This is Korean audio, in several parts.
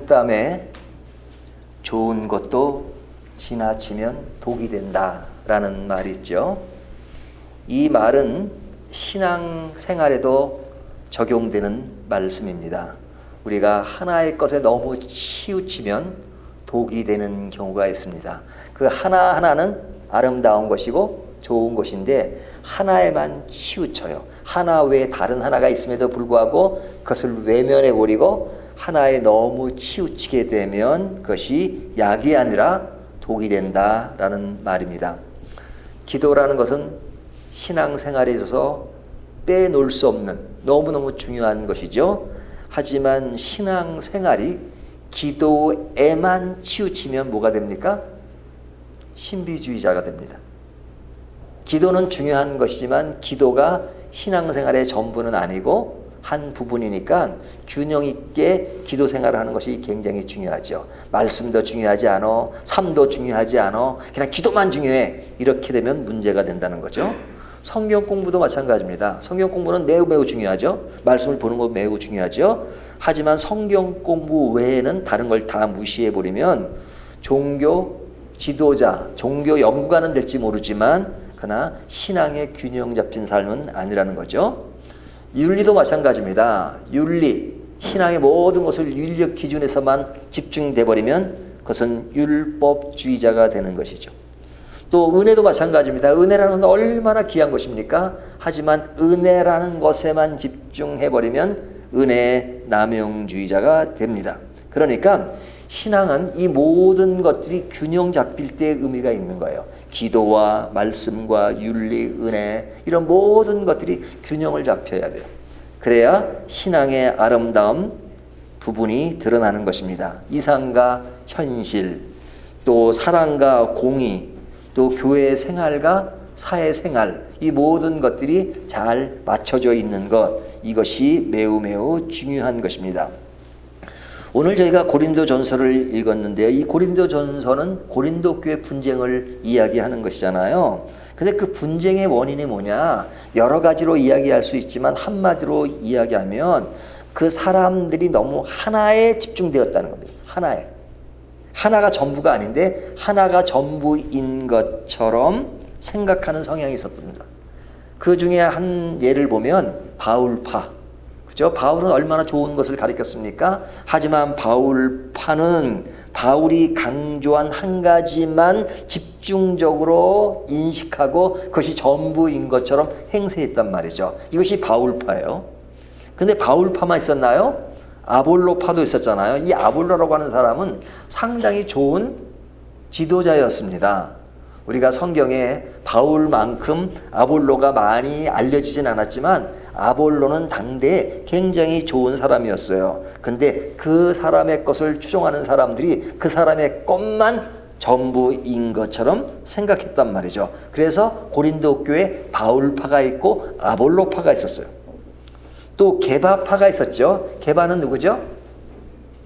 득담에 좋은 것도 지나치면 독이 된다라는 말이 있죠. 이 말은 신앙생활에도 적용되는 말씀입니다. 우리가 하나의 것에 너무 치우치면 독이 되는 경우가 있습니다. 그 하나하나는 아름다운 것이고 좋은 것인데 하나에만 치우쳐요. 하나 외에 다른 하나가 있음에도 불구하고 그것을 외면해 버리고 하나에 너무 치우치게 되면 그것이 약이 아니라 독이 된다라는 말입니다. 기도라는 것은 신앙생활에 있어서 빼놓을 수 없는 너무너무 중요한 것이죠. 하지만 신앙생활이 기도에만 치우치면 뭐가 됩니까? 신비주의자가 됩니다. 기도는 중요한 것이지만 기도가 신앙생활의 전부는 아니고 한 부분이니까 균형 있게 기도 생활을 하는 것이 굉장히 중요하죠. 말씀도 중요하지 않아, 삶도 중요하지 않아, 그냥 기도만 중요해. 이렇게 되면 문제가 된다는 거죠. 성경 공부도 마찬가지입니다. 성경 공부는 매우 중요하죠. 말씀을 보는 거 매우 중요하죠. 하지만 성경 공부 외에는 다른 걸 다 무시해 버리면 종교 지도자, 종교 연구가는 될지 모르지만 그러나 신앙의 균형 잡힌 삶은 아니라는 거죠. 윤리도 마찬가지입니다. 윤리, 신앙의 모든 것을 윤리적 기준에서만 집중돼 버리면 그것은 율법주의자가 되는 것이죠. 또 은혜도 마찬가지입니다. 은혜라는 건 얼마나 귀한 것입니까? 하지만 은혜라는 것에만 집중해 버리면 은혜 남용주의자가 됩니다. 그러니까 신앙은 이 모든 것들이 균형 잡힐 때 의미가 있는 거예요. 기도와 말씀과 윤리, 은혜 이런 모든 것들이 균형을 잡혀야 돼요. 그래야 신앙의 아름다움 부분이 드러나는 것입니다. 이상과 현실, 또 사랑과 공의, 또 교회 생활과 사회생활 이 모든 것들이 잘 맞춰져 있는 것, 이것이 매우 중요한 것입니다. 오늘 저희가 고린도전서를 읽었는데요. 이 고린도전서는 고린도 교회 분쟁을 이야기하는 것이잖아요. 근데 그 분쟁의 원인이 뭐냐? 여러 가지로 이야기할 수 있지만 한마디로 이야기하면 그 사람들이 너무 하나에 집중되었다는 겁니다. 하나에. 하나가 전부가 아닌데 하나가 전부인 것처럼 생각하는 성향이 있었습니다. 그 중에 한 예를 보면 바울파. 그죠? 바울은 얼마나 좋은 것을 가르쳤습니까? 하지만 바울파는 바울이 강조한 한 가지만 집중적으로 인식하고 그것이 전부인 것처럼 행세했단 말이죠. 이것이 바울파예요. 근데 바울파만 있었나요? 아볼로파도 있었잖아요. 이 아볼로라고 하는 사람은 상당히 좋은 지도자였습니다. 우리가 성경에 바울만큼 아볼로가 많이 알려지진 않았지만 아볼로는 당대에 굉장히 좋은 사람이었어요. 근데 그 사람의 것을 추종하는 사람들이 그 사람의 것만 전부인 것처럼 생각했단 말이죠. 그래서 고린도 교회에 바울파가 있고 아볼로파가 있었어요. 또 게바파가 있었죠. 게바는 누구죠?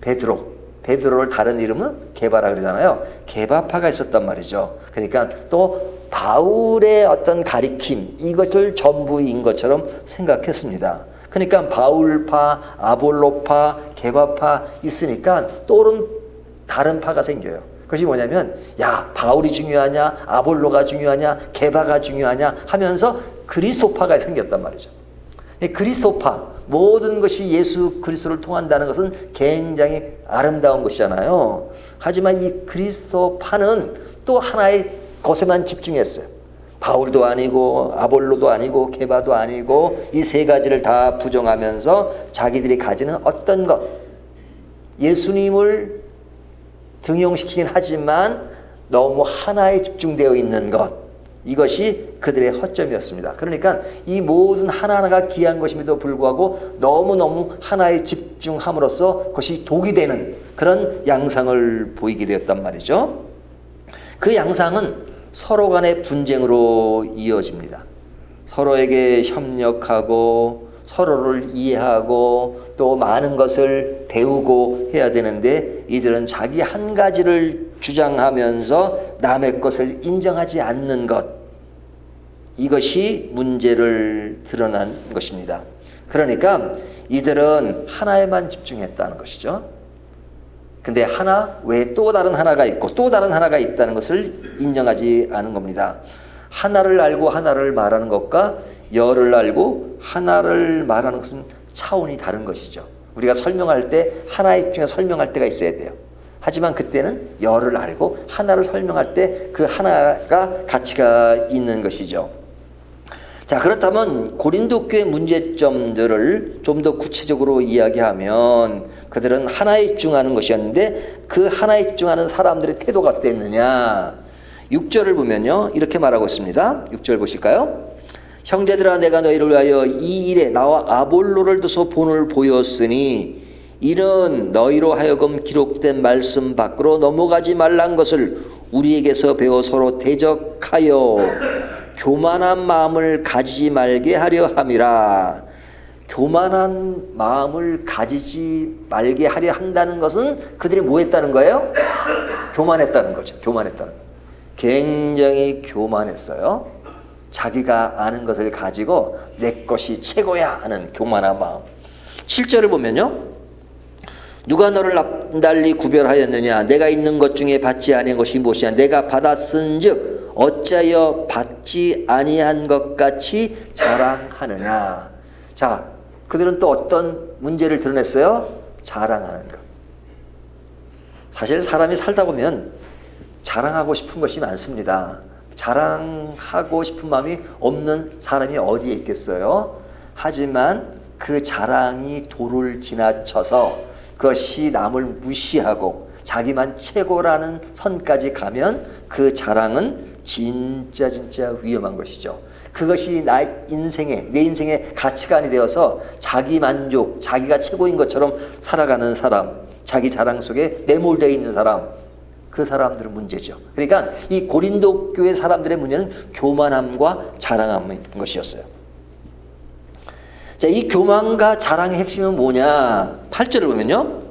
베드로. 베드로를 다른 이름은 게바라 그러잖아요. 게바파가 있었단 말이죠. 그러니까 또 바울의 어떤 가리킴 이것을 전부인 것처럼 생각했습니다. 그러니까 바울파, 아볼로파, 게바파 있으니까 또 다른 파가 생겨요. 그것이 뭐냐면 야 바울이 중요하냐 아볼로가 중요하냐 게바가 중요하냐 하면서 그리스도파가 생겼단 말이죠. 그리스도파 모든 것이 예수 그리스도를 통한다는 것은 굉장히 아름다운 것이잖아요. 하지만 이 그리스도파는 또 하나의 것에만 집중했어요. 바울도 아니고 아볼로도 아니고 게바도 아니고 이 세 가지를 다 부정하면서 자기들이 가지는 어떤 것 예수님을 등용시키긴 하지만 너무 하나에 집중되어 있는 것 이것이 그들의 허점이었습니다. 그러니까 이 모든 하나하나가 귀한 것임에도 불구하고 너무너무 하나에 집중함으로써 그것이 독이 되는 그런 양상을 보이게 되었단 말이죠. 그 양상은 서로 간의 분쟁으로 이어집니다. 서로에게 협력하고 서로를 이해하고 또 많은 것을 배우고 해야 되는데 이들은 자기 한 가지를 주장하면서 남의 것을 인정하지 않는 것 이것이 문제를 드러난 것입니다. 그러니까 이들은 하나에만 집중했다는 것이죠. 근데 하나 외에 또 다른 하나가 있고 또 다른 하나가 있다는 것을 인정하지 않은 겁니다. 하나를 알고 하나를 말하는 것과 열을 알고 하나를 말하는 것은 차원이 다른 것이죠. 우리가 설명할 때 하나의 중에 설명할 때가 있어야 돼요. 하지만 그때는 열을 알고 하나를 설명할 때 그 하나가 가치가 있는 것이죠. 자, 그렇다면 고린도 교회 문제점들을 좀 더 구체적으로 이야기하면 그들은 하나에 집중하는 것이었는데 그 하나에 집중하는 사람들의 태도가 어땠느냐. 6절을 보면요, 이렇게 말하고 있습니다. 6절 보실까요? 형제들아, 내가 너희를 위하여 이 일에 나와 아볼로를 두서 본을 보였으니 이는 너희로 하여금 기록된 말씀 밖으로 넘어가지 말란 것을 우리에게서 배워 서로 대적하여 교만한 마음을 가지지 말게 하려 함이라. 교만한 마음을 가지지 말게 하려 한다는 것은 그들이 뭐 했다는 거예요? 교만했다는 거죠. 교만했다는 거. 굉장히 교만했어요. 자기가 아는 것을 가지고 내 것이 최고야 하는 교만한 마음. 7절을 보면요, 누가 너를 남달리 구별하였느냐? 내가 있는 것 중에 받지 아니한 것이 무엇이냐? 내가 받았은즉 어찌하여 받지 아니한 것 같이 자랑하느냐? 자, 그들은 또 어떤 문제를 드러냈어요? 자랑하는 것. 사실 사람이 살다 보면 자랑하고 싶은 것이 많습니다. 자랑하고 싶은 마음이 없는 사람이 어디에 있겠어요? 하지만 그 자랑이 도를 지나쳐서 그것이 남을 무시하고 자기만 최고라는 선까지 가면 그 자랑은 진짜 위험한 것이죠. 그것이 내 인생의 가치관이 되어서 자기 만족, 자기가 최고인 것처럼 살아가는 사람, 자기 자랑 속에 매몰되어 있는 사람, 그 사람들은 문제죠. 그러니까 이 고린도 교회 사람들의 문제는 교만함과 자랑함인 것이었어요. 자, 이 교만과 자랑의 핵심은 뭐냐? 8절을 보면요,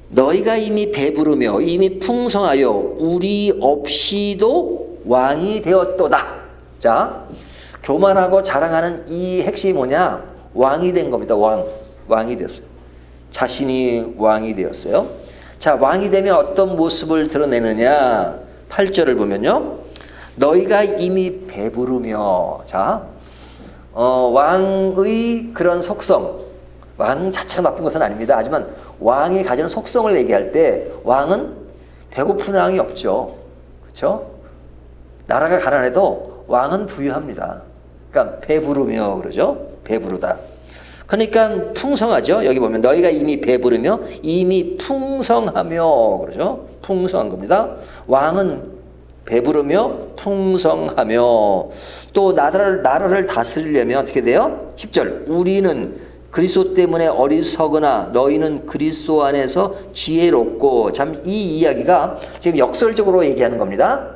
너희가 이미 배부르며 이미 풍성하여 우리 없이도 왕이 되었도다. 자, 교만하고 자랑하는 이 핵심이 뭐냐? 왕이 된 겁니다. 왕이 됐어요. 자신이 왕이 되었어요. 자, 왕이 되면 어떤 모습을 드러내느냐? 8절을 보면요, 너희가 이미 배부르며. 자, 왕의 그런 속성, 왕 자체가 나쁜 것은 아닙니다. 하지만 왕이 가지는 속성을 얘기할 때 왕은 배고픈 왕이 없죠. 그렇죠? 나라가 가난해도 왕은 부유합니다. 그러니까 배부르며 그러죠. 배부르다. 그러니까 풍성하죠. 여기 보면 너희가 이미 배부르며 이미 풍성하며 그러죠. 풍성한 겁니다. 왕은 배부르며 풍성하며 또 나라를 다스리려면 어떻게 돼요? 10절 우리는 그리스도 때문에 어리석으나 너희는 그리스도 안에서 지혜롭고. 참 이 이야기가 지금 역설적으로 얘기하는 겁니다.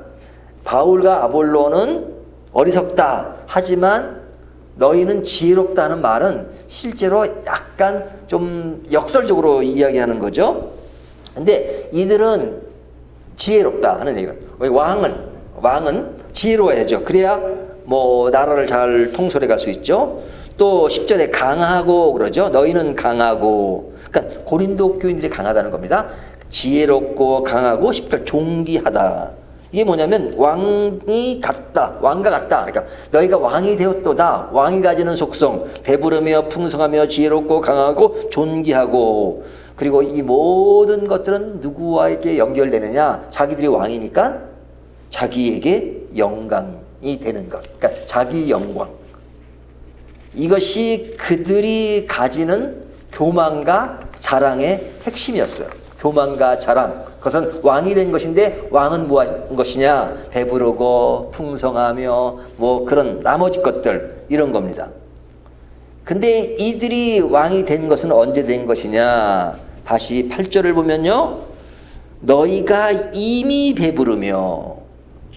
바울과 아볼로는 어리석다 하지만 너희는 지혜롭다는 말은 실제로 약간 좀 역설적으로 이야기하는 거죠. 근데 이들은 지혜롭다 하는 얘기는, 왕은 지혜로워야죠. 그래야 뭐 나라를 잘 통솔해 갈 수 있죠. 또 10절에 강하고 그러죠. 너희는 강하고. 그러니까 고린도 교인들이 강하다는 겁니다. 지혜롭고 강하고 10절 존귀하다. 이게 뭐냐면 왕이 같다. 왕과 같다. 그러니까 너희가 왕이 되었도다. 왕이 가지는 속성, 배부르며 풍성하며 지혜롭고 강하고 존귀하고. 그리고 이 모든 것들은 누구와에게 연결되느냐? 자기들이 왕이니까 자기에게 영광이 되는 것. 그러니까 자기 영광. 이것이 그들이 가지는 교만과 자랑의 핵심이었어요. 교만과 자랑. 그것은 왕이 된 것인데 왕은 뭐 한 것이냐? 배부르고 풍성하며 뭐 그런 나머지 것들 이런 겁니다. 근데 이들이 왕이 된 것은 언제 된 것이냐? 다시 8절을 보면요. 너희가 이미 배부르며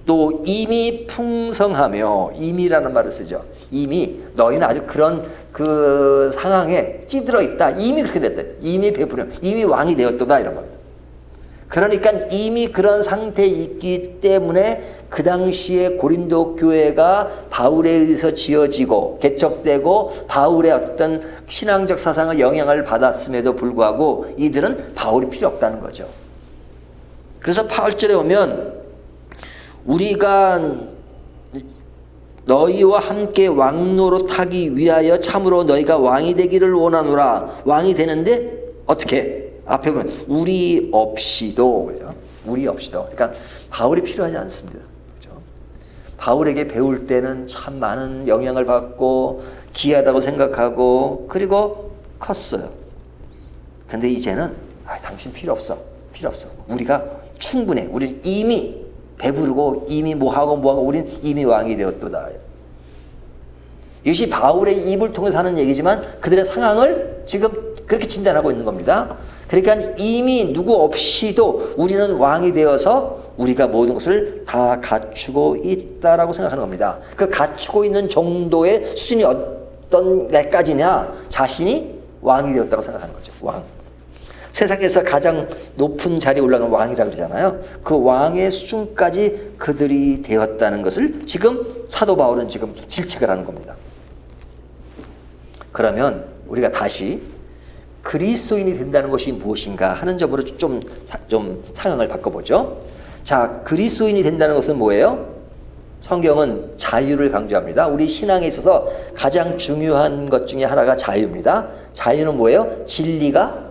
또 이미 풍성하며. 이미라는 말을 쓰죠. 이미 너희는 아주 그런 그 상황에 찌들어 있다. 이미 그렇게 됐다. 이미 배부르며 이미 왕이 되었도다 이런 겁니다. 그러니까 이미 그런 상태에 있기 때문에 그 당시에 고린도 교회가 바울에 의해서 지어지고 개척되고 바울의 어떤 신앙적 사상을 영향을 받았음에도 불구하고 이들은 바울이 필요 없다는 거죠. 그래서 8절에 보면 우리가 너희와 함께 왕노릇하기 위하여 참으로 너희가 왕이 되기를 원하노라. 왕이 되는데 어떻게? 앞에 보면 우리 없이도 그래요. 우리 없이도. 그러니까 바울이 필요하지 않습니다. 그렇죠? 바울에게 배울 때는 참 많은 영향을 받고 귀하다고 생각하고 그리고 컸어요. 근데 이제는 당신 필요 없어. 필요 없어. 우리가 충분해. 우리 이미 배부르고 이미 뭐하고 우린 이미 왕이 되었도다. 이것이 바울의 입을 통해서 하는 얘기지만 그들의 상황을 지금 그렇게 진단하고 있는 겁니다. 그러니까 이미 누구 없이도 우리는 왕이 되어서 우리가 모든 것을 다 갖추고 있다라고 생각하는 겁니다. 그 갖추고 있는 정도의 수준이 어떤 데까지냐? 자신이 왕이 되었다고 생각하는 거죠. 왕. 세상에서 가장 높은 자리에 올라간 왕이라고 그러잖아요. 그 왕의 수준까지 그들이 되었다는 것을 지금 사도 바울은 지금 질책을 하는 겁니다. 그러면 우리가 다시 그리스도인이 된다는 것이 무엇인가 하는 점으로 좀 상황을 바꿔보죠. 자, 그리스도인이 된다는 것은 뭐예요? 성경은 자유를 강조합니다. 우리 신앙에 있어서 가장 중요한 것 중에 하나가 자유입니다. 자유는 뭐예요? 진리가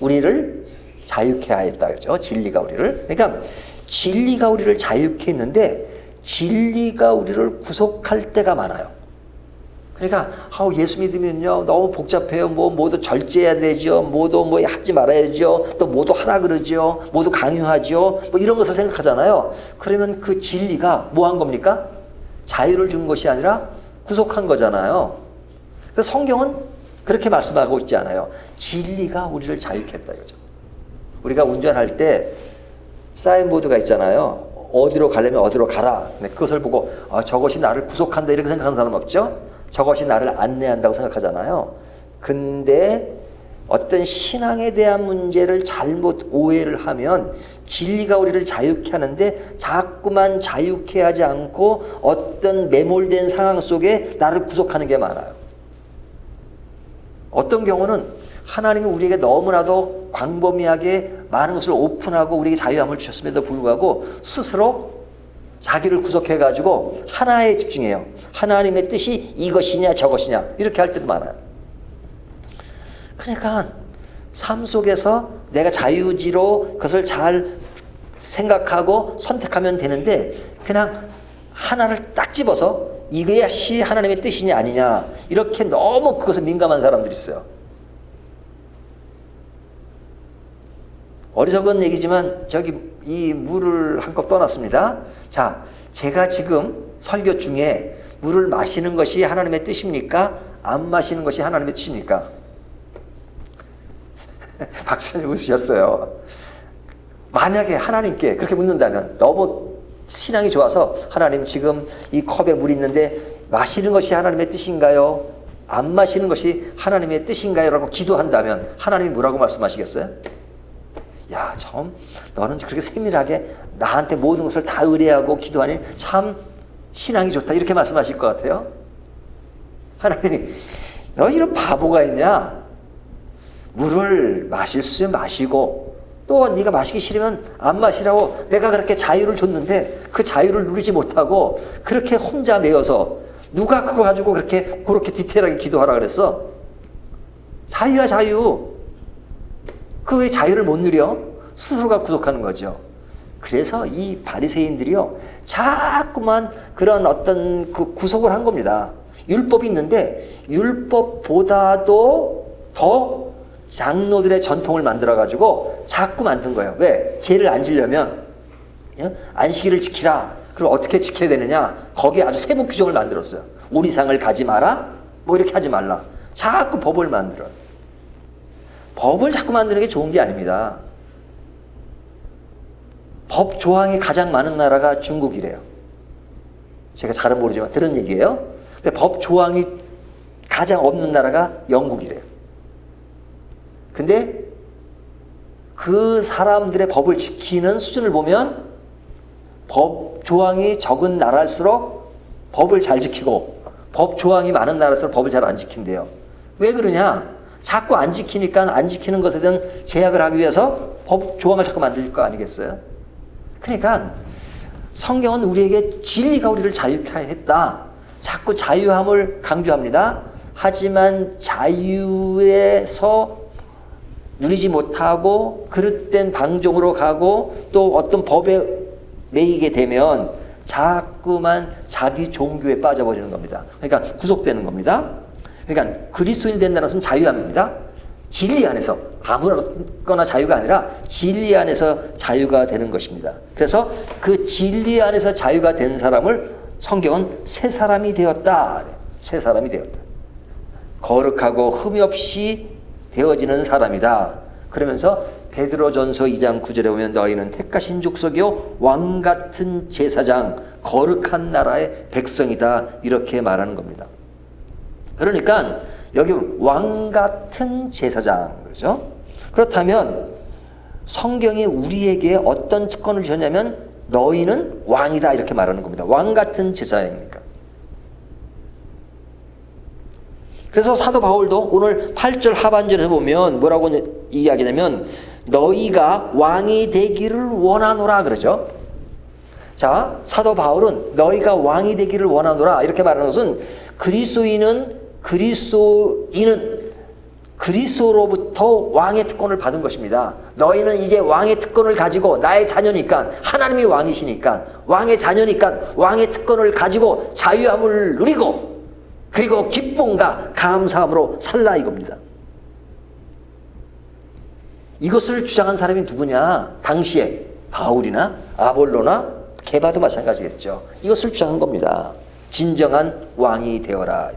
우리를 자유케 하였다 그러죠. 진리가 우리를. 그러니까 진리가 우리를 자유케 했는데 진리가 우리를 구속할 때가 많아요. 그러니까 예수 믿으면요 너무 복잡해요. 뭐도 절제해야 되죠. 뭐도 하지 말아야죠. 또 뭐도 하라 그러죠. 뭐도 강요하죠. 이런 것을 생각하잖아요. 그러면 그 진리가 뭐 한 겁니까? 자유를 준 것이 아니라 구속한 거잖아요. 그래서 성경은 그렇게 말씀하고 있지 않아요. 진리가 우리를 자유케 했다 이거죠. 우리가 운전할 때 사인보드가 있잖아요. 어디로 가려면 어디로 가라. 그것을 보고 저것이 나를 구속한다 이렇게 생각하는 사람 없죠? 저것이 나를 안내한다고 생각하잖아요. 근데 어떤 신앙에 대한 문제를 잘못 오해를 하면 진리가 우리를 자유케 하는데 자꾸만 자유케 하지 않고 어떤 매몰된 상황 속에 나를 구속하는 게 많아요. 어떤 경우는 하나님이 우리에게 너무나도 광범위하게 많은 것을 오픈하고 우리에게 자유함을 주셨음에도 불구하고 스스로 자기를 구속해가지고 하나에 집중해요. 하나님의 뜻이 이것이냐 저것이냐 이렇게 할 때도 많아요. 그러니까 삶 속에서 내가 자유지로 그것을 잘 생각하고 선택하면 되는데 그냥 하나를 딱 집어서 이것이 하나님의 뜻이냐 아니냐 이렇게 너무 그것에 민감한 사람들이 있어요. 어리석은 얘기지만 이 물을 한 컵 떠났습니다. 자, 제가 지금 설교 중에 물을 마시는 것이 하나님의 뜻입니까? 안 마시는 것이 하나님의 뜻입니까? 박사님 웃으셨어요. 만약에 하나님께 그렇게 묻는다면 너무 신앙이 좋아서 하나님 지금 이 컵에 물이 있는데 마시는 것이 하나님의 뜻인가요? 안 마시는 것이 하나님의 뜻인가요? 라고 기도한다면 하나님이 뭐라고 말씀하시겠어요? 야, 너는 그렇게 세밀하게 나한테 모든 것을 다 의뢰하고 기도하니 참 신앙이 좋다 이렇게 말씀하실 것 같아요. 하나님이 너 이런 바보가 있냐? 물을 마실 수 있으면 마시고 또 네가 마시기 싫으면 안 마시라고 내가 그렇게 자유를 줬는데 그 자유를 누리지 못하고 그렇게 혼자 매여서 누가 그거 가지고 그렇게 디테일하게 기도하라 그랬어? 자유야 자유. 그 왜 자유를 못 누려? 스스로가 구속하는 거죠. 그래서 이 바리새인들이요 자꾸만 그런 어떤 그 구속을 한 겁니다. 율법이 있는데 율법보다도 더 장로들의 전통을 만들어가지고 자꾸 만든 거예요. 왜? 죄를 안 지려면 안식일을 지키라. 그럼 어떻게 지켜야 되느냐? 거기에 아주 세부 규정을 만들었어요. 오리상을 가지 마라. 이렇게 하지 말라. 자꾸 법을 만들어요. 법을 자꾸 만드는 게 좋은 게 아닙니다. 법 조항이 가장 많은 나라가 중국이래요. 제가 잘은 모르지만 들은 얘기예요. 근데 법 조항이 가장 없는 나라가 영국이래요. 근데 그 사람들의 법을 지키는 수준을 보면 법 조항이 적은 나라일수록 법을 잘 지키고 법 조항이 많은 나라일수록 법을 잘 안 지킨대요. 왜 그러냐? 자꾸 안 지키니까 안 지키는 것에 대한 제약을 하기 위해서 법 조항을 자꾸 만들 거 아니겠어요? 그러니까 성경은 우리에게 진리가 우리를 자유케 했다. 자꾸 자유함을 강조합니다. 하지만 자유에서 누리지 못하고 그릇된 방종으로 가고 또 어떤 법에 매이게 되면 자꾸만 자기 종교에 빠져버리는 겁니다. 그러니까 구속되는 겁니다. 그러니까 그리스도인이 된다는 것은 자유함입니다. 진리 안에서 아무거나 자유가 아니라 진리 안에서 자유가 되는 것입니다. 그래서 그 진리 안에서 자유가 된 사람을 성경은 새 사람이 되었다. 새 사람이 되었다. 거룩하고 흠이 없이 되어지는 사람이다. 그러면서 베드로전서 2장 9절에 보면 너희는 택하신 족속이요 왕같은 제사장 거룩한 나라의 백성이다. 이렇게 말하는 겁니다. 그러니까 여기 왕같은 제사장 그러죠. 그렇다면 성경이 우리에게 어떤 특권을 주셨냐면 너희는 왕이다 이렇게 말하는 겁니다. 왕같은 제사장이니까. 그래서 사도 바울도 오늘 8절 하반절에 보면 뭐라고 이야기냐면 너희가 왕이 되기를 원하노라 그러죠. 자, 사도 바울은 너희가 왕이 되기를 원하노라 이렇게 말하는 것은 그리스도인은 그리스도로부터 왕의 특권을 받은 것입니다. 너희는 이제 왕의 특권을 가지고 나의 자녀니까 하나님이 왕이시니까 왕의 자녀니까 왕의 특권을 가지고 자유함을 누리고 그리고 기쁨과 감사함으로 살라 이겁니다. 이것을 주장한 사람이 누구냐? 당시에 바울이나 아볼로나 게바도 마찬가지겠죠. 이것을 주장한 겁니다. 진정한 왕이 되어라.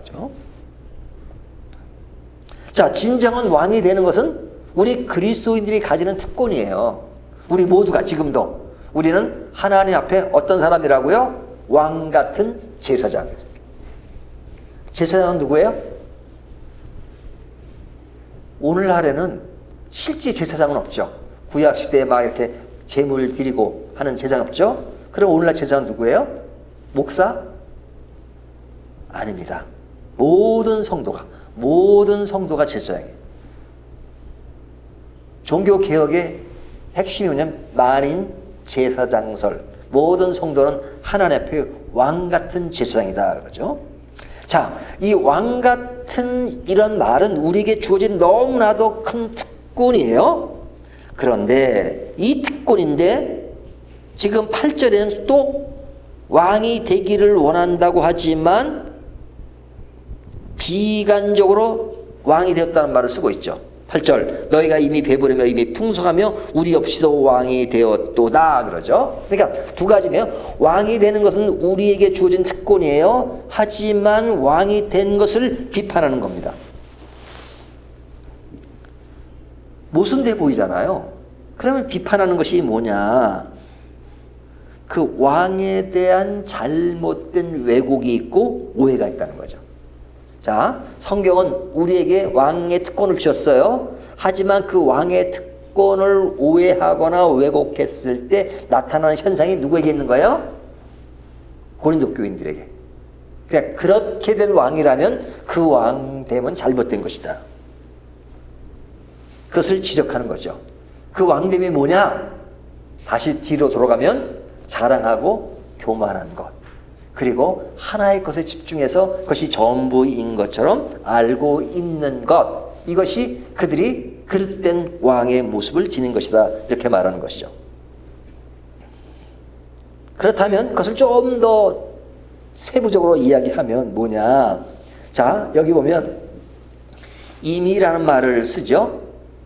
자, 진정한 왕이 되는 것은 우리 그리스도인들이 가지는 특권이에요. 우리 모두가 지금도 우리는 하나님 앞에 어떤 사람이라고요? 왕 같은 제사장. 제사장은 누구예요? 오늘날에는 실제 제사장은 없죠. 구약시대에 막 이렇게 제물 드리고 하는 제사장 없죠? 그럼 오늘날 제사장은 누구예요? 목사? 아닙니다. 모든 성도가 제사장이에요. 종교개혁의 핵심이 뭐냐면 만인 제사장설. 모든 성도는 하나님 앞에 왕같은 제사장이다. 그러죠? 자, 이 왕같은 이런 말은 우리에게 주어진 너무나도 큰 특권이에요. 그런데 이 특권인데 지금 8절에는 또 왕이 되기를 원한다고 하지만 비관적으로 왕이 되었다는 말을 쓰고 있죠. 8절 너희가 이미 배부르며 이미 풍성하며 우리 없이도 왕이 되었도다 그러죠. 그러니까 두 가지네요. 왕이 되는 것은 우리에게 주어진 특권이에요. 하지만 왕이 된 것을 비판하는 겁니다. 모순돼 보이잖아요. 그러면 비판하는 것이 뭐냐? 그 왕에 대한 잘못된 왜곡이 있고 오해가 있다는 거죠. 자, 성경은 우리에게 왕의 특권을 주셨어요. 하지만 그 왕의 특권을 오해하거나 왜곡했을 때 나타나는 현상이 누구에게 있는 거예요? 고린도 교인들에게. 그러니까 그렇게 된 왕이라면 그 왕됨은 잘못된 것이다. 그것을 지적하는 거죠. 그 왕됨이 뭐냐? 다시 뒤로 돌아가면 자랑하고 교만한 것. 그리고 하나의 것에 집중해서 그것이 전부인 것처럼 알고 있는 것. 이것이 그들이 그릇된 왕의 모습을 지닌 것이다. 이렇게 말하는 것이죠. 그렇다면 그것을 좀 더 세부적으로 이야기하면 뭐냐. 자, 여기 보면 이미라는 말을 쓰죠.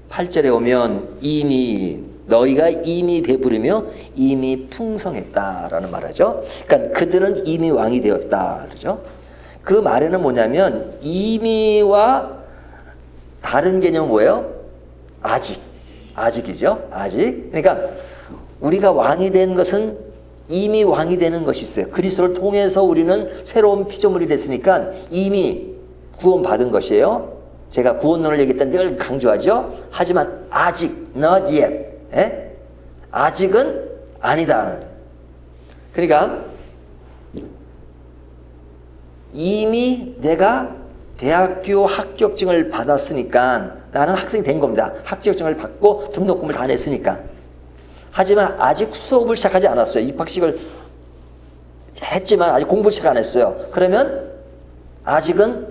8절에 오면 이미 너희가 이미 배부르며 이미 풍성했다라는 말하죠. 그러니까 그들은 이미 왕이 되었다 그러죠. 그 말에는 뭐냐면 이미와 다른 개념은 뭐예요? 아직이죠. 아직. 그러니까 우리가 왕이 된 것은 이미 왕이 되는 것이 있어요. 그리스도를 통해서 우리는 새로운 피조물이 됐으니까 이미 구원받은 것이에요. 제가 구원론을 얘기할 때 늘 강조하죠. 하지만 아직 not yet. 아직은 아니다. 그러니까 이미 내가 대학교 합격증을 받았으니까 나는 학생이 된 겁니다. 합격증을 받고 등록금을 다 냈으니까. 하지만 아직 수업을 시작하지 않았어요. 입학식을 했지만 아직 공부를 시작 안 했어요. 그러면 아직은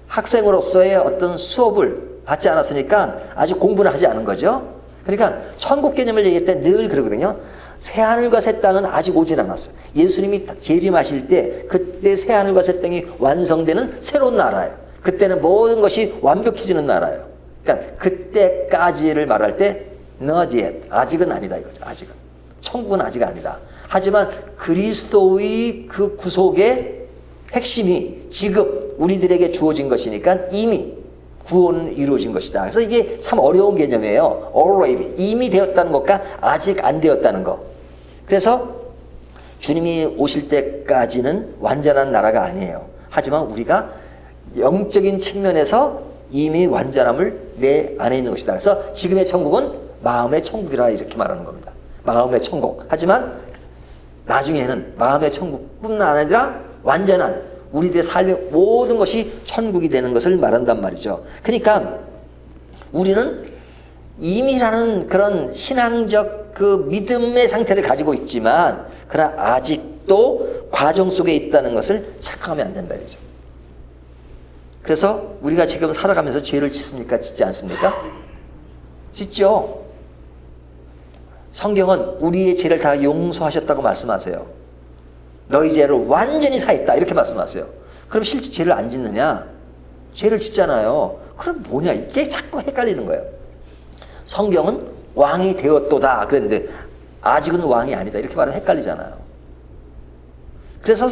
학생으로서의 어떤 수업을 받지 않았으니까 아직 공부를 하지 않은 거죠. 그러니까 천국 개념을 얘기할 때 늘 그러거든요. 새하늘과 새 땅은 아직 오질 않았어요. 예수님이 재림하실 때 그때 새하늘과 새 땅이 완성되는 새로운 나라예요. 그때는 모든 것이 완벽해지는 나라예요. 그러니까 그때까지를 말할 때 not yet, 아직은 아니다 이거죠. 아직은. 천국은 아직 아니다. 하지만 그리스도의 그 구속의 핵심이 지금 우리들에게 주어진 것이니까 이미 구원은 이루어진 것이다. 그래서 이게 참 어려운 개념이에요. already, 이미 되었다는 것과 아직 안 되었다는 것. 그래서 주님이 오실 때까지는 완전한 나라가 아니에요. 하지만 우리가 영적인 측면에서 이미 완전함을 내 안에 있는 것이다. 그래서 지금의 천국은 마음의 천국이라 이렇게 말하는 겁니다. 마음의 천국. 하지만 나중에는 마음의 천국뿐만 아니라 완전한 우리들의 삶의 모든 것이 천국이 되는 것을 말한단 말이죠. 그러니까 우리는 이미라는 그런 신앙적 그 믿음의 상태를 가지고 있지만 그러나 아직도 과정 속에 있다는 것을 착각하면 안 된다 이거죠. 그래서 우리가 지금 살아가면서 죄를 짓습니까? 짓지 않습니까? 짓죠. 성경은 우리의 죄를 다 용서하셨다고 말씀하세요. 너희 죄를 완전히 사했다 이렇게 말씀하세요. 그럼 실제 죄를 안 짓느냐? 죄를 짓잖아요. 그럼 뭐냐? 이게 자꾸 헷갈리는 거예요. 성경은 왕이 되었도다 그랬는데 아직은 왕이 아니다 이렇게 말하면 헷갈리잖아요. 그래서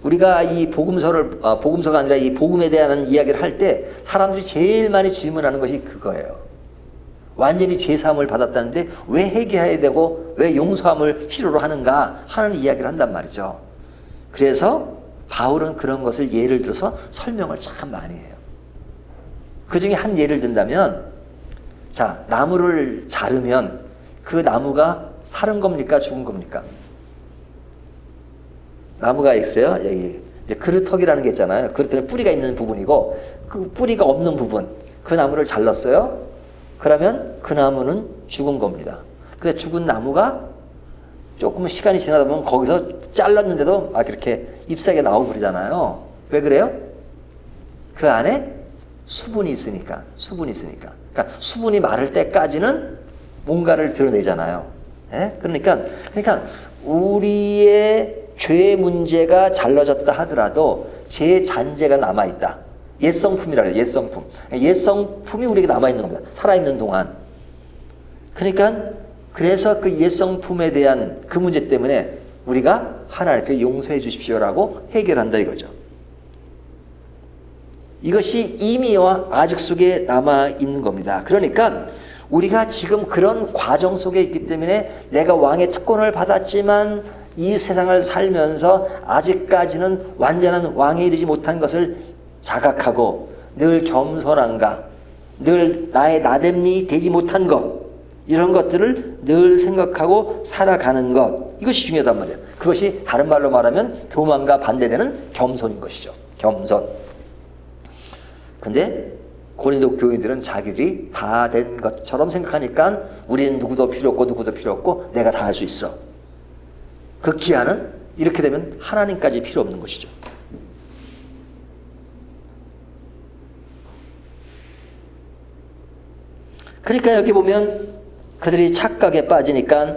우리가 이 복음서가 아니라 이 복음에 대한 이야기를 할 때 사람들이 제일 많이 질문하는 것이 그거예요. 완전히 죄사함을 받았다는데 왜 회개해야 되고 왜 용서함을 필요로 하는가 하는 이야기를 한단 말이죠. 그래서 바울은 그런 것을 예를 들어서 설명을 참 많이 해요. 그 중에 한 예를 든다면 자, 나무를 자르면 그 나무가 사는 겁니까? 죽은 겁니까? 나무가 있어요. 여기 이제 그릇턱이라는 게 있잖아요. 그릇턱에 뿌리가 있는 부분이고 그 뿌리가 없는 부분 그 나무를 잘랐어요. 그러면 그 나무는 죽은 겁니다. 근데 죽은 나무가 조금 시간이 지나다 보면 거기서 잘랐는데도 막 이렇게 잎사귀가 나오고 그러잖아요. 왜 그래요? 그 안에 수분이 있으니까. 그러니까 수분이 마를 때까지는 뭔가를 드러내잖아요. 예? 그러니까 우리의 죄 문제가 잘라졌다 하더라도 죄 잔재가 남아있다. 옛성품이라 해요. 옛성품. 옛성품이 우리에게 남아있는 겁니다. 살아있는 동안. 그러니까 그래서 그 옛성품에 대한 그 문제 때문에 우리가 하나님께 용서해 주십시오라고 해결한다 이거죠. 이것이 이미와 아직 속에 남아있는 겁니다. 그러니까 우리가 지금 그런 과정 속에 있기 때문에 내가 왕의 특권을 받았지만 이 세상을 살면서 아직까지는 완전한 왕에 이르지 못한 것을 자각하고 늘 겸손한가, 늘 나의 나됨이 되지 못한 것 이런 것들을 늘 생각하고 살아가는 것 이것이 중요하단 말이에요. 그것이 다른 말로 말하면 교만과 반대되는 겸손인 것이죠. 겸손. 근데 고린도 교인들은 자기들이 다 된 것처럼 생각하니까 우리는 누구도 필요 없고 내가 다 할 수 있어. 그 기한은 이렇게 되면 하나님까지 필요 없는 것이죠. 그러니까 여기 보면 그들이 착각에 빠지니까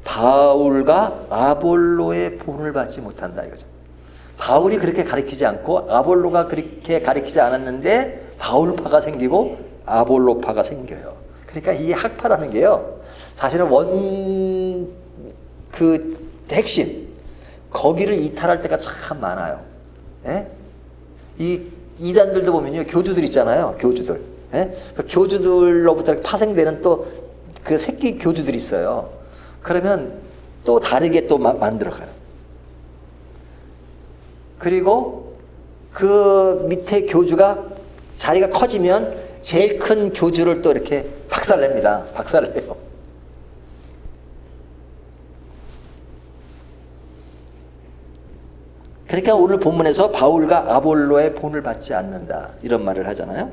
바울과 아볼로의 본을 받지 못한다 이거죠. 바울이 그렇게 가르치지 않고 아볼로가 그렇게 가르치지 않았는데 바울파가 생기고 아볼로파가 생겨요. 그러니까 이 학파라는 게요. 사실은 그 핵심 거기를 이탈할 때가 참 많아요. 예? 이 이단들도 보면요. 교주들 있잖아요. 교주들. 예? 그 교주들로부터 파생되는 또 그 새끼 교주들이 있어요. 그러면 또 다르게 또 만들어가요. 그리고 그 밑에 교주가 자리가 커지면 제일 큰 교주를 또 이렇게 박살냅니다. 박살내요. 그러니까 오늘 본문에서 바울과 아볼로의 본을 받지 않는다 이런 말을 하잖아요.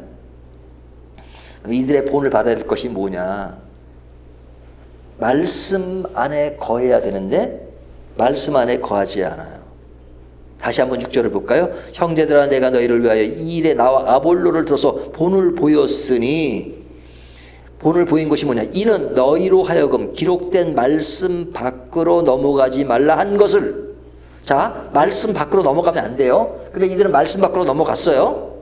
그럼 이들의 본을 받아야 될 것이 뭐냐? 말씀 안에 거해야 되는데 말씀 안에 거하지 않아요. 다시 한번 6절을 볼까요? 형제들아 내가 너희를 위하여 이 일에 나와 아볼로를 들어서 본을 보였으니, 본을 보인 것이 뭐냐? 이는 너희로 하여금 기록된 말씀 밖으로 넘어가지 말라 한 것을. 자, 말씀 밖으로 넘어가면 안 돼요. 근데 이들은 말씀 밖으로 넘어갔어요.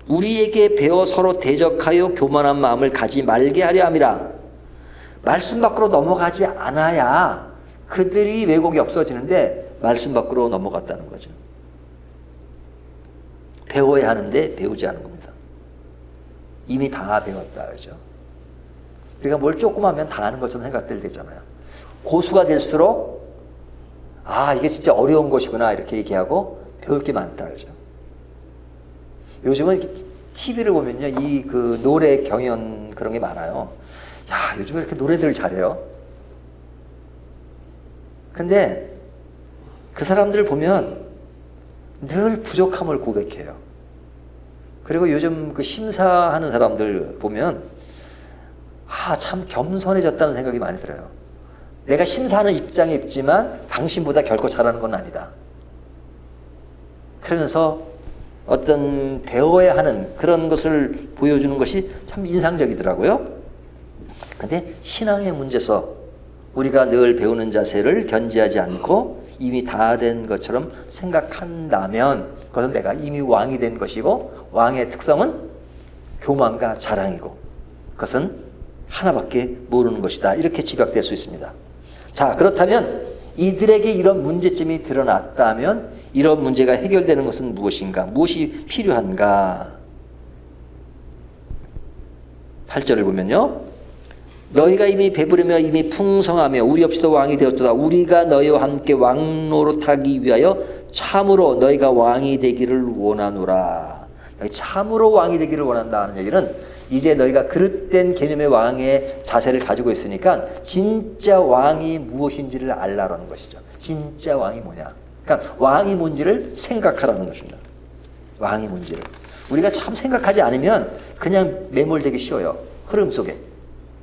우리에게 배워 서로 대적하여 교만한 마음을 가지 말게 하려 함이라. 말씀 밖으로 넘어가지 않아야 그들이 왜곡이 없어지는데 말씀 밖으로 넘어갔다는 거죠. 배워야 하는데 배우지 않은 겁니다. 이미 다 배웠다 그죠. 우리가 뭘 조금 하면 다 아는 것처럼 생각될 때잖아요. 고수가 될수록 아 이게 진짜 어려운 것이구나 이렇게 얘기하고 배울 게 많다 그죠. 요즘은 TV를 보면요 이 그 노래 경연 그런 게 많아요. 야 요즘에 이렇게 노래들 잘해요. 근데 그 사람들을 보면 늘 부족함을 고백해요. 그리고 요즘 그 심사하는 사람들 보면 아, 참 겸손해졌다는 생각이 많이 들어요. 내가 심사하는 입장에 있지만 당신보다 결코 잘하는 건 아니다. 그러면서 어떤 배워야 하는 그런 것을 보여주는 것이 참 인상적이더라고요. 근데 신앙의 문제에서 우리가 늘 배우는 자세를 견지하지 않고 이미 다 된 것처럼 생각한다면 그것은 내가 이미 왕이 된 것이고 왕의 특성은 교만과 자랑이고 그것은 하나밖에 모르는 것이다. 이렇게 집약될 수 있습니다. 자, 그렇다면 이들에게 이런 문제점이 드러났다면 이런 문제가 해결되는 것은 무엇인가? 무엇이 필요한가? 8절을 보면요. 너희가 이미 배부르며 이미 풍성하며 우리 없이도 왕이 되었도다. 우리가 너희와 함께 왕노릇하기 위하여 참으로 너희가 왕이 되기를 원하노라. 참으로 왕이 되기를 원한다는 얘기는 이제 너희가 그릇된 개념의 왕의 자세를 가지고 있으니까 진짜 왕이 무엇인지를 알라라는 것이죠. 진짜 왕이 뭐냐. 그러니까 왕이 뭔지를 생각하라는 것입니다. 왕이 뭔지를. 우리가 참 생각하지 않으면 그냥 매몰되기 쉬워요. 흐름 속에.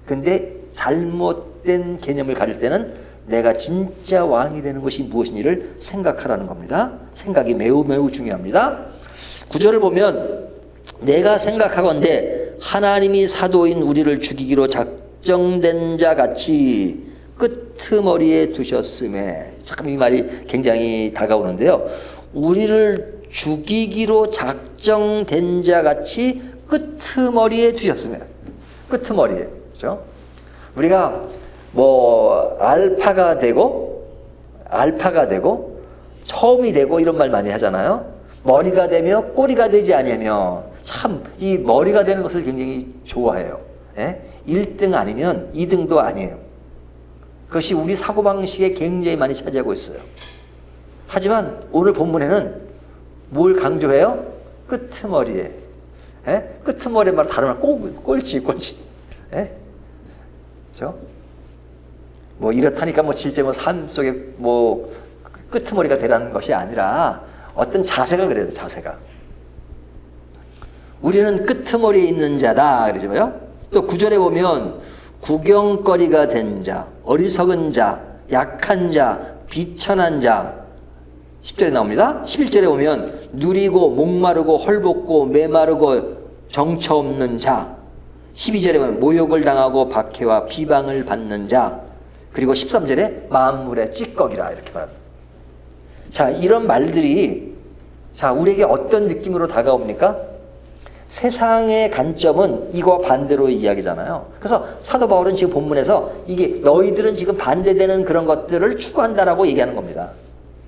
근데 잘못된 개념을 가질 때는 내가 진짜 왕이 되는 것이 무엇인지를 생각하라는 겁니다. 생각이 매우 매우 중요합니다. 9절을 보면 내가 생각하건대 하나님이 사도인 우리를 죽이기로 작정된 자 같이 끄트머리에 두셨음에, 참 이 말이 굉장히 다가오는데요. 우리를 죽이기로 작정된 자 같이 끄트머리에 두셨음에, 끄트머리에. 그렇죠? 우리가 뭐 알파가 되고 처음이 되고 이런 말 많이 하잖아요. 머리가 되며 꼬리가 되지 아니하며, 참 이 머리가 되는 것을 굉장히 좋아해요. 예? 1등 아니면 2등도 아니에요. 그것이 우리 사고방식에 굉장히 많이 차지하고 있어요. 하지만 오늘 본문에는 뭘 강조해요? 끄트머리에. 예? 끄트머리에 말 다른 말 꼴찌. 예? 그렇죠? 뭐 이렇다니까 뭐 실제 뭐 삶 속에 뭐 끄트머리가 되라는 것이 아니라 어떤 자세가 그래요. 자세가. 우리는 끄트머리에 있는 자다 그러잖아요. 또 9절에 보면 구경거리가 된 자, 어리석은 자, 약한 자, 비천한 자 10절에 나옵니다. 11절에 보면 누리고 목마르고 헐벗고 메마르고 정처 없는 자, 12절에 보면 모욕을 당하고 박해와 비방을 받는 자, 그리고 13절에 만물의 찌꺼기라 이렇게 말합니다. 자, 이런 말들이 자 우리에게 어떤 느낌으로 다가옵니까? 세상의 관점은 이거 반대로 이야기잖아요. 그래서 사도 바울은 지금 본문에서 이게 너희들은 지금 반대되는 그런 것들을 추구한다라고 얘기하는 겁니다.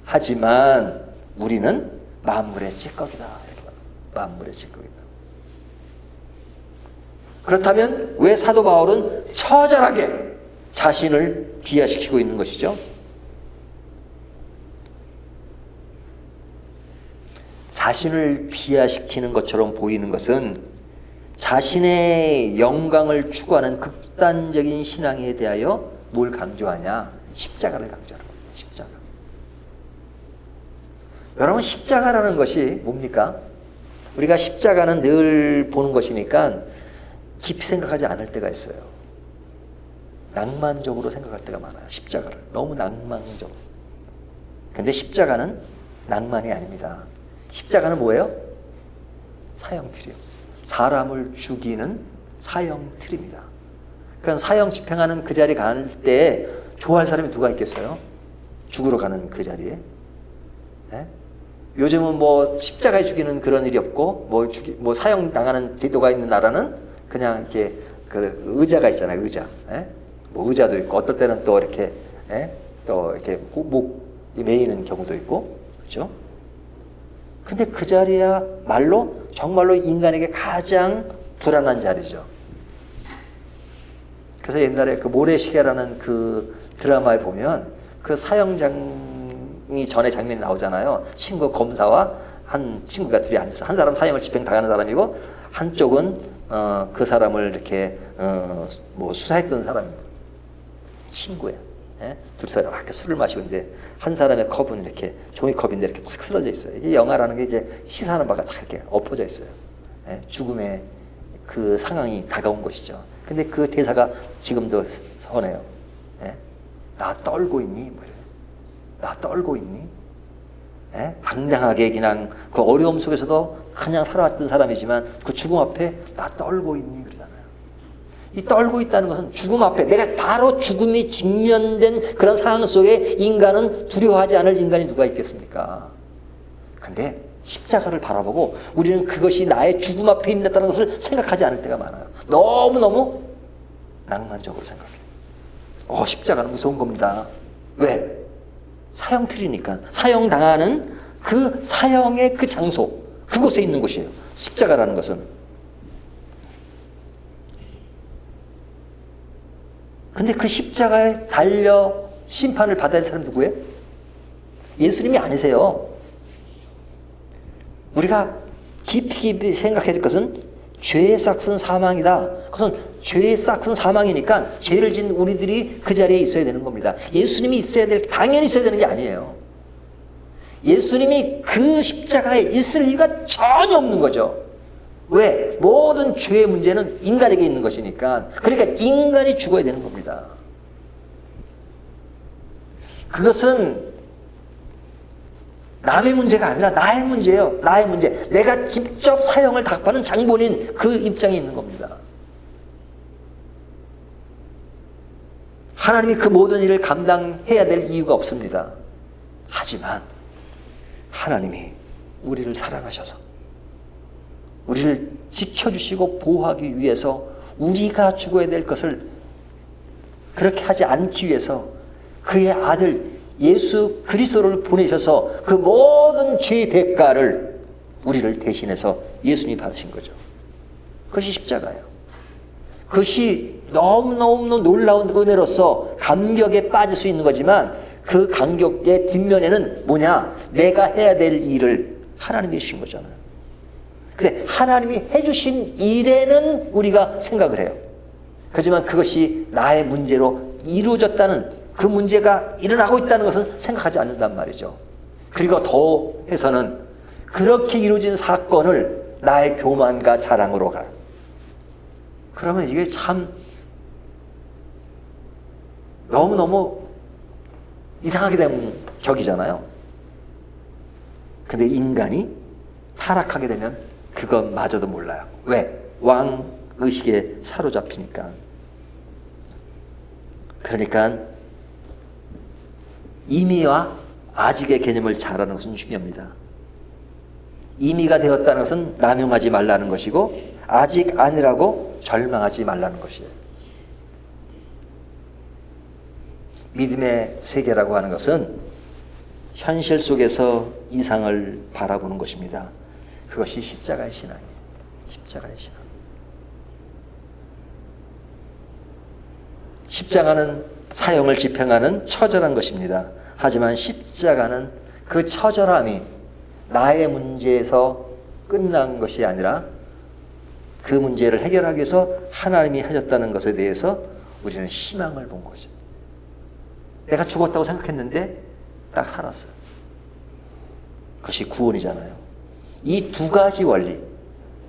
하지만 우리는 만물의 찌꺼기다. 이렇게 말합니다. 만물의 찌꺼기다. 그렇다면 왜 사도 바울은 처절하게 자신을 비하시키고 있는 것이죠? 자신을 비하시키는 것처럼 보이는 것은 자신의 영광을 추구하는 극단적인 신앙에 대하여 뭘 강조하냐? 십자가를 강조하는 겁니다. 십자가. 여러분, 십자가라는 것이 뭡니까? 우리가 십자가는 늘 보는 것이니까 깊이 생각하지 않을 때가 있어요. 낭만적으로 생각할 때가 많아요. 십자가를 너무 낭만적으로. 근데 십자가는 낭만이 아닙니다. 십자가는 뭐예요? 사형틀이요. 사람을 죽이는 사형틀입니다. 그러니까 사형 집행하는 그 자리에 갈 때 좋아할 사람이 누가 있겠어요? 죽으러 가는 그 자리에. 네? 요즘은 뭐 십자가에 죽이는 그런 일이 없고 뭐 사형 당하는 제도가 있는 나라는 그냥 이렇게 그 의자가 있잖아요. 의자. 예? 뭐 의자도 있고 어떨 때는 또 이렇게 또 이렇게 목 메이는 경우도 있고, 그렇죠? 근데 그 자리야말로 정말로 인간에게 가장 불안한 자리죠. 그래서 옛날에 그 모래시계라는 그 드라마에 보면 그 사형장이 전에 장면이 나오잖아요. 친구 검사와 한 친구가 둘이 앉아서 한 사람 사형을 집행당하는 사람이고 한쪽은 그 사람을 이렇게 뭐 수사했던 사람입니다. 친구예요. 예? 둘 사람 이렇게 술을 마시고 있는데 한 사람의 컵은 이렇게 종이컵인데 이렇게 탁 쓰러져 있어요. 이 영화라는 게 이제 시사하는 바가 다 이렇게 엎어져 있어요. 예? 죽음의 그 상황이 다가온 것이죠. 근데 그 대사가 지금도 선해요. 예? 나 떨고 있니? 뭐 이래. 나 떨고 있니? 예? 당당하게 그냥 그 어려움 속에서도 그냥 살아왔던 사람이지만 그 죽음 앞에 나 떨고 있니? 그러잖아요. 이 떨고 있다는 것은 죽음 앞에 내가 바로 죽음이 직면된 그런 상황 속에 인간은 두려워하지 않을 인간이 누가 있겠습니까? 근데 십자가를 바라보고 우리는 그것이 나의 죽음 앞에 있다는 것을 생각하지 않을 때가 많아요. 너무너무 낭만적으로 생각해요. 십자가는 무서운 겁니다. 왜? 사형틀이니까. 사형당하는 그 사형의 그 장소, 그곳에 있는 곳이에요. 십자가라는 것은. 근데 그 십자가에 달려 심판을 받아야 할 사람이 누구예요? 예수님이 아니세요. 우리가 깊이 생각해야 될 것은 죄의 싹은 사망이다. 그것은 죄의 싹은 사망이니까 죄를 지은 우리들이 그 자리에 있어야 되는 겁니다. 예수님이 있어야 당연히 있어야 되는 게 아니에요. 예수님이 그 십자가에 있을 이유가 전혀 없는 거죠. 왜? 모든 죄의 문제는 인간에게 있는 것이니까. 그러니까 인간이 죽어야 되는 겁니다. 그것은 남의 문제가 아니라 나의 문제예요. 나의 문제. 내가 직접 사형을 답하는 장본인 그 입장에 있는 겁니다. 하나님이 그 모든 일을 감당해야 될 이유가 없습니다. 하지만 하나님이 우리를 사랑하셔서 우리를 지켜주시고 보호하기 위해서 우리가 죽어야 될 것을 그렇게 하지 않기 위해서 그의 아들 예수 그리스도를 보내셔서 그 모든 죄의 대가를 우리를 대신해서 예수님이 받으신 거죠. 그것이 십자가예요. 그것이 너무너무 놀라운 은혜로서 감격에 빠질 수 있는 거지만 그 감격의 뒷면에는 뭐냐? 내가 해야 될 일을 하나님이 주신 거잖아요. 근데 하나님이 해주신 일에는 우리가 생각을 해요. 하지만 그것이 나의 문제로 이루어졌다는 그 문제가 일어나고 있다는 것은 생각하지 않는단 말이죠. 그리고 더해서는 그렇게 이루어진 사건을 나의 교만과 자랑으로 가요. 그러면 이게 참 너무너무 이상하게 된 격이잖아요. 근데 인간이 타락하게 되면 그것마저도 몰라요. 왜? 왕의식에 사로잡히니까. 그러니까 이미와 아직의 개념을 잘 아는 것은 중요합니다. 이미가 되었다는 것은 남용하지 말라는 것이고 아직 아니라고 절망하지 말라는 것이에요. 믿음의 세계라고 하는 것은 현실 속에서 이상을 바라보는 것입니다. 그것이 십자가의 신앙이에요. 십자가의 신앙. 십자가는 사형을 집행하는 처절한 것입니다. 하지만 십자가는 그 처절함이 나의 문제에서 끝난 것이 아니라 그 문제를 해결하기 위해서 하나님이 하셨다는 것에 대해서 우리는 희망을 본 거죠. 내가 죽었다고 생각했는데 딱 살았어요. 그것이 구원이잖아요. 이 두 가지 원리,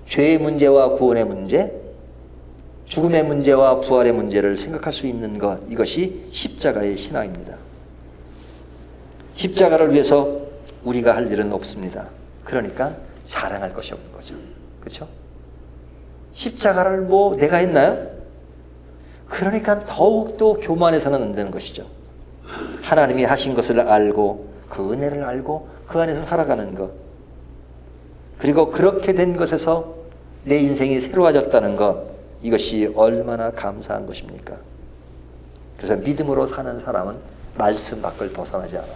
죄의 문제와 구원의 문제, 죽음의 문제와 부활의 문제를 생각할 수 있는 것, 이것이 십자가의 신앙입니다. 십자가를 위해서 우리가 할 일은 없습니다. 그러니까 자랑할 것이 없는 거죠. 그렇죠? 십자가를 뭐 내가 했나요? 그러니까 더욱더 교만해서는 안 되는 것이죠. 하나님이 하신 것을 알고 그 은혜를 알고 그 안에서 살아가는 것, 그리고 그렇게 된 것에서 내 인생이 새로워졌다는 것, 이것이 얼마나 감사한 것입니까? 그래서 믿음으로 사는 사람은 말씀 밖을 벗어나지 않아요.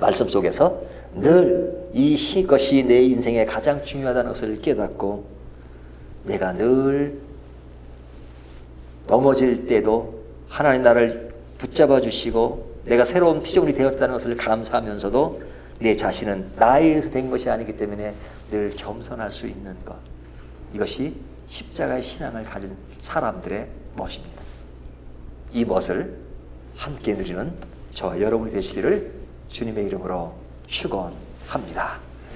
말씀 속에서 늘 이것이 내 인생에 가장 중요하다는 것을 깨닫고, 내가 늘 넘어질 때도 하나님 나를 붙잡아 주시고 내가 새로운 피조물이 되었다는 것을 감사하면서도 내 자신은 나에 의해서 된 것이 아니기 때문에 늘 겸손할 수 있는 것, 이것이 십자가의 신앙을 가진 사람들의 멋입니다. 이 멋을 함께 누리는 저와 여러분이 되시기를 주님의 이름으로 축원합니다.